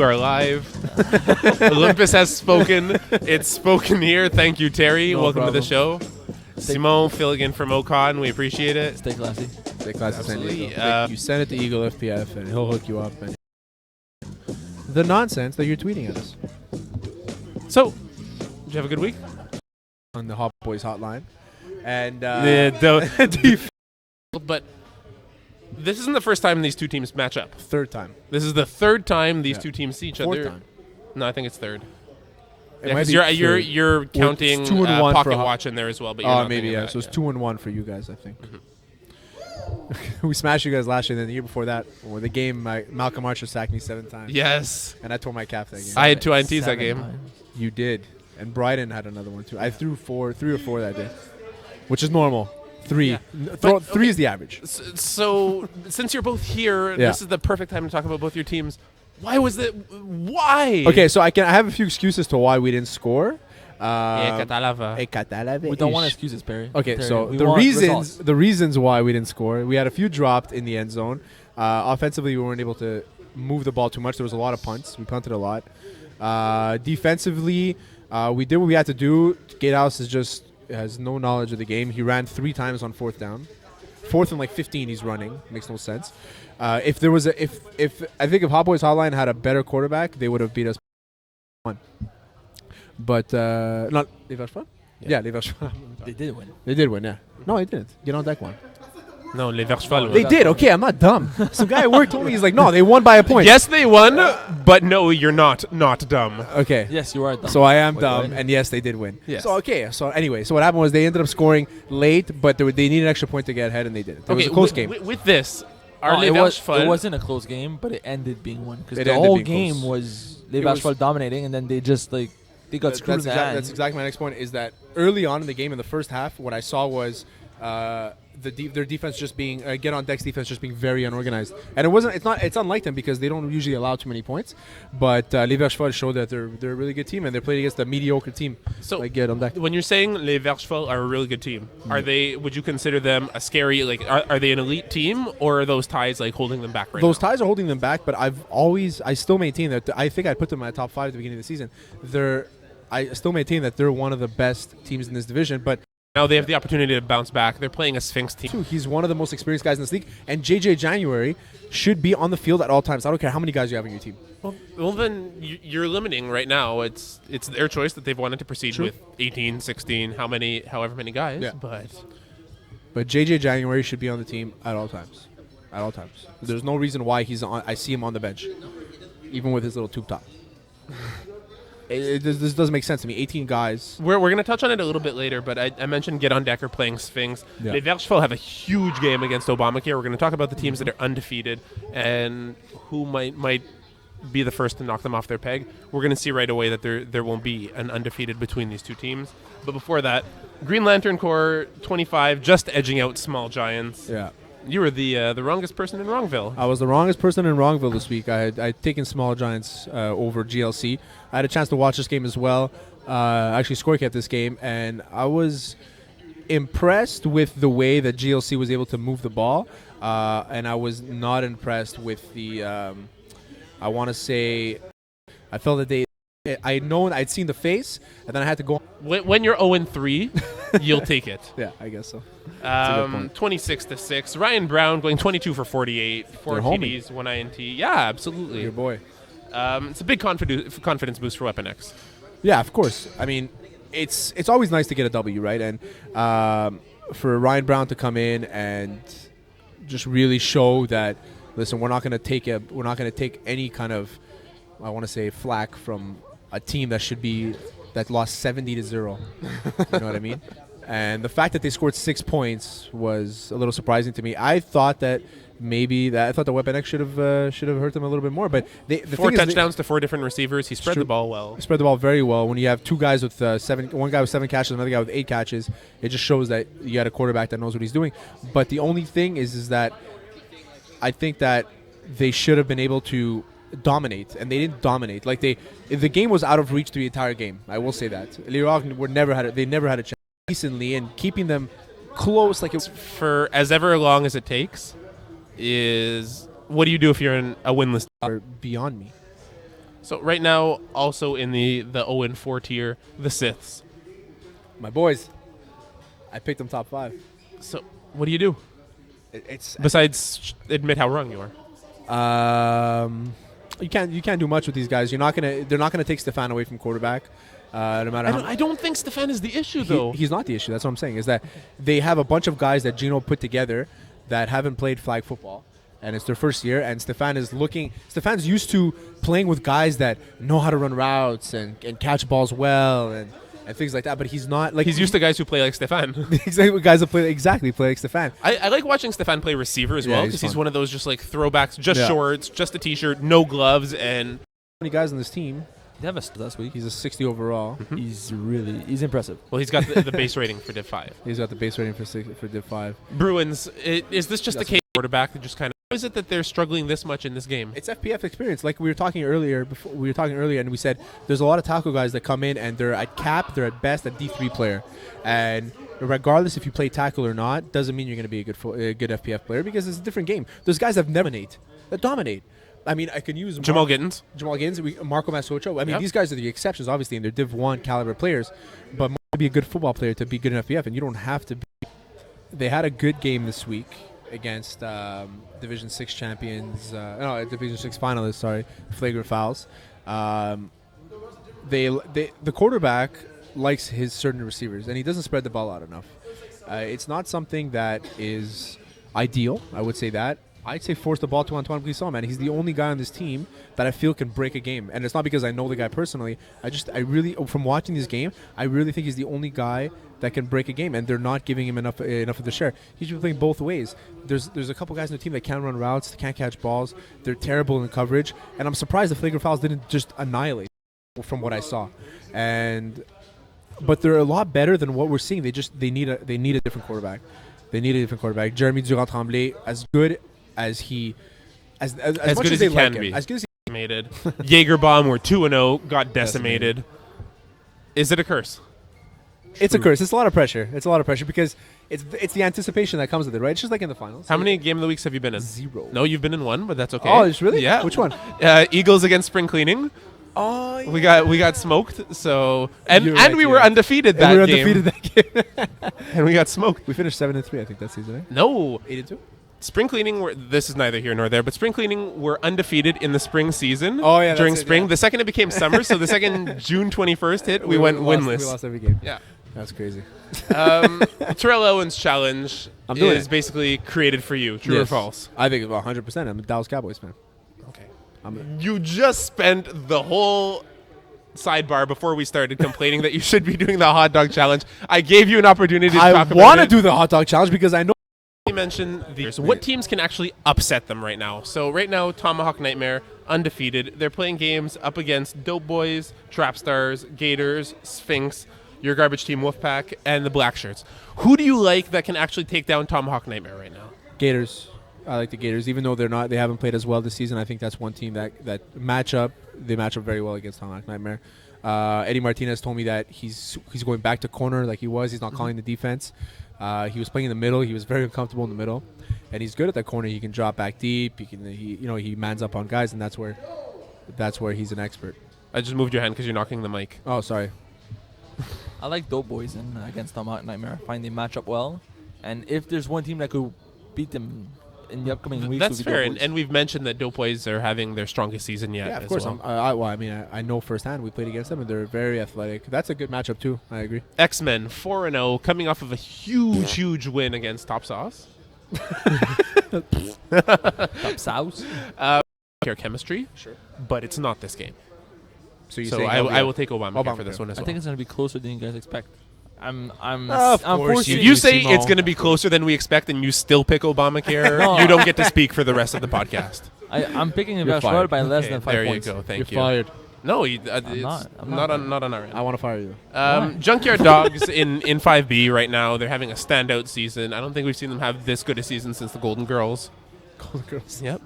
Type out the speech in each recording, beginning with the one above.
are live. Olympus has spoken. It's spoken here. Thank you, Terry. Welcome problem. to the show. Simon filling in from Ocon. We appreciate it. Stay classy. Stay classy, San Absolutely. Diego. You send it to Eagle FPF and he'll hook you up. And the nonsense that you're tweeting at us So, did you have a good week? on the Hot Boys hotline. And But this isn't the first time these two teams match up. third time. This is the third time these Yeah. two teams see each Fourth other. time. No, I think it's third. It Yeah, might 'cause be you're third. you're counting it's 2-1 for pocket Hot- watch in there as well, but you're not Maybe, thinking yeah. that, So it's 2-1 for you guys, I think. We smashed you guys last year, and then the year before that, or the game, Malcolm Archer sacked me 7 times. Yes. And I tore my calf that game. I had 2 INTs that 7 game. times. You did. And Bryden had another one, too. I threw 3 or 4 that day, which is normal. 3. Yeah. Throw, But, 3 is the average. So since you're both here, Yeah. this is the perfect time to talk about both your teams. Why was it? Why? Okay, so I have a few excuses to why we didn't score. Catalava. We don't want excuses, Perry. Okay, Terry, so we the want reasons results. why we didn't score, we had a few dropped in the end zone. Offensively, we weren't able to move the ball too much. There was a lot of punts. We punted a lot. Defensively, we did what we had to do. Gatehouse has no knowledge of the game. He ran 3 times on 4th down. 4th and 15, he's running. Makes no sense. If there was if I think if Hot Boys Hotline had a better quarterback, they would have beat us. But not Les Verts. Yeah, Les Verts. They did win. They did win, yeah. No, they didn't. Get on deck one. No, Les Verts Cheval. They did. Okay, I'm not dumb. Some guy at work told me, he's like, no, they won by a point. Yes, they won, but no, you're not dumb. Okay. Yes, you are dumb. So I am Wait, dumb, what? and yes, they did win. Yes. So okay. So anyway, so what happened was they ended up scoring late, but they needed an extra point to get ahead, and they did it. It was a close game. With this, are No, Les it Verts Cheval? wasn't a close game, but it ended being one because It the ended whole being game close. was Les It was- Verts dominating, and then they just they got screwed in the hand. That's exactly my next point. Is that early on in the game, in the first half, what I saw was their defense just being get on deck's defense just being very unorganized, and it's unlike them because they don't usually allow too many points. But Les Verts Cheval showed that they're a really good team, and they're playing against a mediocre team. So like get on deck. when you're saying Les Verts Cheval are a really good team, are they? Would you consider them a scary? Are they an elite team, or are those ties holding them back right Those now? ties are holding them back, but I still maintain that I think I put them in my top 5 at the beginning of the season. I still maintain that they're one of the best teams in this division, but Now they have the opportunity to bounce back. They're playing a Sphinx team. he's one of the most experienced guys in this league, and JJ January should be on the field at all times. I don't care how many guys you have on your team. Well, then you're limiting right now. It's their choice that they've wanted to proceed True. with 18, 16, however many guys. Yeah. But JJ January should be on the team at all times. At all times. There's no reason why I see him on the bench, even with his little tube top. This doesn't make sense to me. 18 guys. we're going to touch on it a little bit later. But I mentioned Get on Decker playing Sphinx. Yeah. Les Verts Cheval have a huge game against Obamacare. We're going to talk about the teams that are undefeated and who might be the first to knock them off their peg. We're going to see right away that there won't be an undefeated between these two teams. But before that, Green Lantern Corps 25 just edging out Small Giants. Yeah. You were the wrongest person in Wrongville. I was the wrongest person in Wrongville this week. I'd taken Small Giants over GLC. I had a chance to watch this game as well. Actually, score kept this game, and I was impressed with the way that GLC was able to move the ball, and I was not impressed with the. I want to say, I felt that I'd seen the face, and then I had to go. When you're 0-3, you'll take it. Yeah, I guess so. That's a good point. 26-6. Ryan Brown going 22 for 48, 4 They're homie. TDs, 1 INT. Yeah, absolutely. Your boy. It's a big confidence boost for Weapon X. Yeah, of course. I mean, it's always nice to get a W, right? And for Ryan Brown to come in and just really show that, listen, we're not going to take any kind of, I want to say, flack from a team that lost 70-0. You know what I mean? And the fact that they scored 6 points was a little surprising to me. I thought that the Weapon X should have hurt them a little bit more. But the 4 thing is touchdowns to 4 different receivers. He spread True. the ball well. spread the ball very well. When you have 2 guys with one guy with 7 catches, another guy with 8 catches, it just shows that you had a quarterback that knows what he's doing. But the only thing is that I think that they should have been able to dominate, and they didn't dominate. The game was out of reach the entire game. I will say that. Lirog they never had a chance recently, and keeping them close For as ever long as it takes is what do you do if you're in a winless? are beyond me. So right now, also in the 0-4 tier, the Siths. My boys, I picked them top 5. So what do you do It's besides admit how wrong you are? you can't do much with these guys. They're not gonna take Stefan away from quarterback. No matter I don't think Stefan is the issue though. He's not the issue. That's what I'm saying. Is that they have a bunch of guys that Gino put together that haven't played flag football, and it's their first year. And Stefan's used to playing with guys that know how to run routes and catch balls well and things like that. But he's not like he's used to guys who play like Stefan. exactly guys that play like Stefan. I like watching Stefan play receiver as well because he's one of those just like throwbacks, just shorts, just a t-shirt, no gloves, and many guys on this team. They have a last week. He's a 60 overall. Mm-hmm. He's impressive. Well, he's got the base rating for Div 5. He's got the base rating for Div 5. Bruins, is this just a case quarterback that just kind of? How is it that they're struggling this much in this game? It's FPF experience. Like we were talking earlier, and we said there's a lot of tackle guys that come in and they're at cap, they're at best a D3 player, and regardless if you play tackle or not, doesn't mean you're going to be a good FPF player because it's a different game. Those guys that dominate. I mean, I can use Jamal Gittins, Marco Masocho. I mean, these guys are the exceptions, obviously, and they're Div 1 caliber players. But to be a good football player to be good in FPF, and you don't have to be. They had a good game this week against Division 6 champions, Division 6 finalists, sorry, Flagrant Fouls. The quarterback likes his certain receivers, and he doesn't spread the ball out enough. It's not something that is ideal, I would say that. I'd say force the ball to Antoine Brisson, man. He's the only guy on this team that I feel can break a game. And it's not because I know the guy personally. I really, from watching this game, I really think he's the only guy that can break a game, and they're not giving him enough of the share. He should be playing both ways. There's a couple guys in the team that can't run routes, they can't catch balls. They're terrible in coverage. And I'm surprised the Flagrant Fouls didn't just annihilate from what I saw. But they're a lot better than what we're seeing. They need a different quarterback. They need a different quarterback. Jeremy Durand-Tremblay, as good as he as good much as as he they can like be. him, as good as Decimated. Jaegerbaum were 2-0, got decimated. Is it a curse? It's a curse. It's a lot of pressure. Because it's the anticipation that comes with it, right? It's just like in the finals. How many Game of the Weeks have you been in? 0. No, you've been in one, but that's okay. Oh, it's really? Yeah. Which one? Eagles against Spring Cleaning. Oh, yeah. We got smoked. So and Right, we were undefeated that game. And we got smoked. We finished 7-3, I think, that season, right? No. 8-2. Spring Cleaning this is neither here nor there, but Spring Cleaning were undefeated in the spring season. Oh, yeah, during that's it, spring. yeah. The second it became summer, so the second June 21st hit, we went winless. We lost every game. Yeah. That's crazy. Terrell Owens' challenge is basically created for you. True or false? I think 100%. I'm a Dallas Cowboys fan. Okay. You just spent the whole sidebar before we started complaining that you should be doing the hot dog challenge. I gave you an opportunity to talk about it. I want to do the hot dog challenge because I know. You mentioned what teams can actually upset them right now. So right now, Tomahawk Nightmare, undefeated. They're playing games up against Dope Boys, Trap Stars, Gators, Sphinx, your garbage team Wolfpack, and the Black Shirts. Who do you like that can actually take down Tomahawk Nightmare right now? Gators. I like the Gators, even though they haven't played as well this season. I think that's one team that they match up very well against Tomahawk Nightmare. Eddie Martinez told me that he's going back to corner like he was. He's not calling the defense. He was playing in the middle. He was very uncomfortable in the middle, and he's good at that corner. He can drop back deep. He mans up on guys, and that's where he's an expert. I just moved your hand because you're knocking the mic. Oh, sorry. I like Dope Boys against Tomahawk Nightmare. I find they match up well, and if there's one team that could beat them in the upcoming weeks, that's fair. And we've mentioned that Dope Boys are having their strongest season yet. Yeah, of course. Well. I know firsthand. We played against them, and they're very athletic. That's a good matchup too. I agree. X-Men 4-0, coming off of a huge win against Top Sauce. Top Sauce. Care chemistry, sure, but it's not this game. So I will take Obama for this one as well. I think it's going to be closer than you guys expect. I'm forcing you say it's going to be closer than we expect, and you still pick Obamacare. No. You don't get to speak for the rest of the podcast. I'm picking You're Bachelor fired. by less than 5 there points. you go. Thank You're you. fired. No, I'm not on our end. I want to fire you. Junkyard Dogs in 5B right now. They're having a standout season. I don't think we've seen them have this good a season since the Golden Girls. Golden Girls. Yep.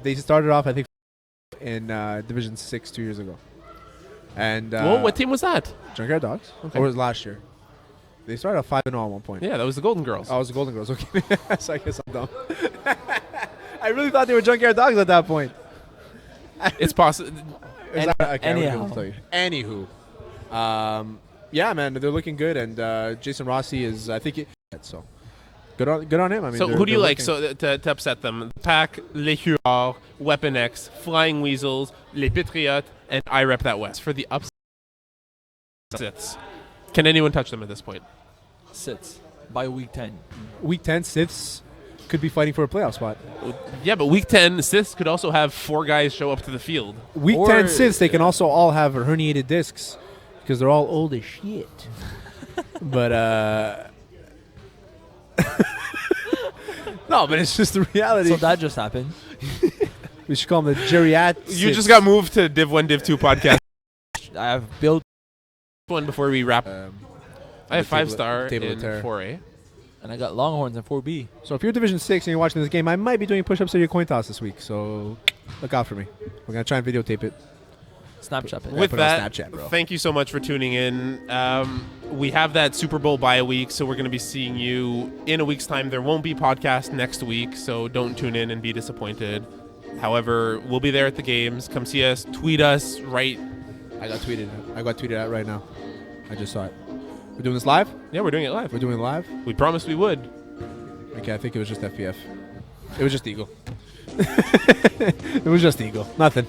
They started off, I think, in Division 6 2 years ago. And what team was that? Junkyard Dogs. Okay. Or was it last year? They started off 5-0 at one point. Yeah, that was the Golden Girls. Oh, it was the Golden Girls. Okay. So I guess I'm dumb. I really thought they were Junkyard Dogs at that point. It's possible. Is that, okay, anyhow. I'll tell you. Anywho, yeah, man, they're looking good, and Jason Rossi is, I think, so good on him. I mean, So who do you like? looking- So to upset them, Pack, Les Huards, Weapon X, Flying Weasels, Les Patriotes, and I Rep That West for the upsets. Can anyone touch them at this point? Sits by week 10. Week 10, Siths could be fighting for a playoff spot. Yeah, but Week 10, Siths could also have 4 guys show up to the field. Week Or- 10 Siths, they can also all have herniated discs because they're all old as shit. But no, but it's just the reality. So that just happened. We should call them the geriatric. You just got moved to Div 1, Div 2 podcast. I have built One before we wrap. I have the table- 5-star table in of terror. 4A. and I got Longhorns in 4B. So if you're Division 6 and you're watching this game, I might be doing push-ups at your coin toss this week. So look out for me. We're going to try and videotape it. Snapchat it. With put it on that, Snapchat, bro. thank you so much for tuning in. We have that Super Bowl bye week, so we're going to be seeing you in a week's time. There won't be podcast next week, so don't tune in and be disappointed. However, we'll be there at the games. Come see us, tweet us, write. I got tweeted out right now. I just saw it. We're doing this live? Yeah, we're doing it live. We're doing it live? We promised we would. Okay, I think it was just FPF. It was just Eagle. It was just Eagle. Nothing.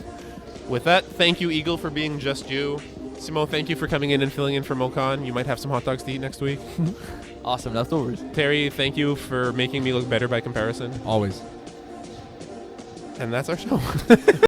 With that, thank you, Eagle, for being just you. Simo, thank you for coming in and filling in for Mokan. You might have some hot dogs to eat next week. Awesome leftovers. Terry, thank you for making me look better by comparison. Always. And that's our show.